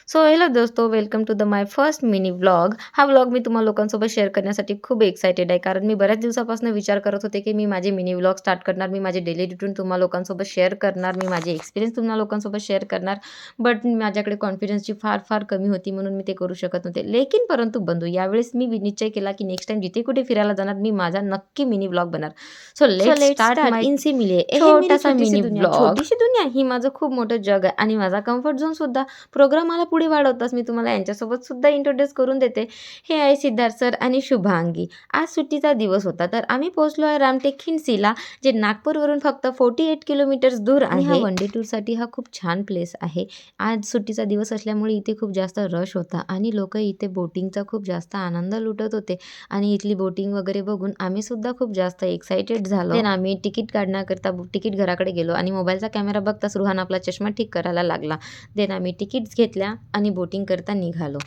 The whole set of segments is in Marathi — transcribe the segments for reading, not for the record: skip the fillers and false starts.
सो हेलो दोस्तों, welcome to the my first mini vlog. हा व्लॉग मी तुम्हा लोकांसोबत शेअर करण्यासाठी खूप एक्सायटेड आहे. कारण मी बऱ्याच दिवसापासून विचार करत होते, की मी माझे मिनी व्लॉग स्टार्ट करणार. मी माझे डेली रुटीन तुम्हा लोकांसोबत शेअर करणार. मी माझे एक्सपिरियन्स तुम्हा लोकांसोबत शेअर करणार. बट माझ्याकडे कॉन्फिडन्सची फार कमी होती म्हणून मी ते करू शकत नव्हते. लेकिन परंतु बंधू यावेळेस मी निश्चय केला, की नेक्स्ट टाईम जिथे कुठे फिरायला जाणार मी माझा नक्की मिनी व्लॉग बनणार. So let's let's start start my इनसे मिलिए हे मेरी छोटासा छोटी सी मिनी दुनिया व्लॉग. छोटी छोटीशी दुनिया ही माझं खूप मोठं जग आहे आणि माझा कम्फर्ट झोन सुद्धा प्रोग्रामाला पुढे वाढवताच मी तुम्हाला यांच्यासोबत सुद्धा इंट्रोड्यूस करून देते. हे आहे सिद्धार्थ सर आणि शुभांगी. आज सुट्टीचा दिवस होता तर आम्ही पोहोचलो आहे रामटेक खिंडसीला, जे नागपूरवरून फक्त 48 किलोमीटर्स दूर आणि हा आहे. वन डे टूरसाठी हा खूप छान प्लेस आहे. आज सुट्टीचा दिवस असल्यामुळे इथे खूप जास्त रश होता आणि लोक इथे बोटिंगचा खूप जास्त आनंद लुटत होते आणि इथली बोटिंग वगैरे बघून आम्ही सुद्धा खूप जास्त एक्साइटेड झालो. देन आम्ही तिकीट काढण्याकरता तिकीट घराकडे गेलो आणि मोबाईलचा कॅमेरा बघताच रुहान आपला चष्मा ठीक करायला लागला. देन आम्ही तिकीट्स घेतल्या आणि बोटिंग करता निघालो.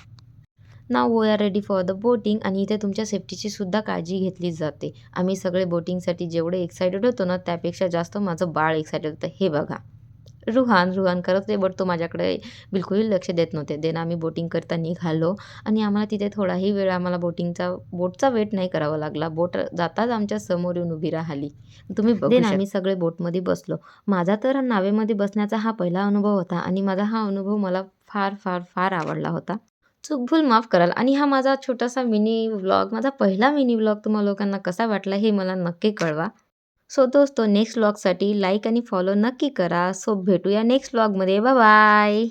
नाव we are ready for the boating आणि इथे तुमच्या सेफ्टीची सुद्धा काळजी घेतली जाते. आम्ही सगळे बोटिंगसाठी जेवढे एक्सायटेड होतो ना, त्यापेक्षा जास्त माझं बाळ एक्सायटेड होतं. हे बघा, रुहान करत आहे, बट तो माझ्याकडे बिलकुलही लक्ष देत नव्हते. देन आम्ही बोटिंग करता निघालो आणि आम्हाला तिथे थोडाही वेळ आम्हाला बोटचा वेट नाही करावा लागला. बोट जाताच आमच्या समोर येऊन उभी राहिली. तुम्ही बघू देन आम्ही सगळे बोटमध्ये बसलो. माझा तर नावेमध्ये बसण्याचा हा पहिला अनुभव होता आणि माझा हा अनुभव मला फार आवडला होता. चूक-भूल माफ कराल आणि हा माझा छोटासा मिनी व्लॉग, माझा पहिला मिनी व्लॉग तुम्हा लोकांना कसा वाटला हे मला नक्की कळवा. सो दोस्तों, नेक्स्ट व्लॉगसाठी लाईक आणि फॉलो नक्की करा. सो भेटूया नेक्स्ट व्लॉगमध्ये. Bye bye.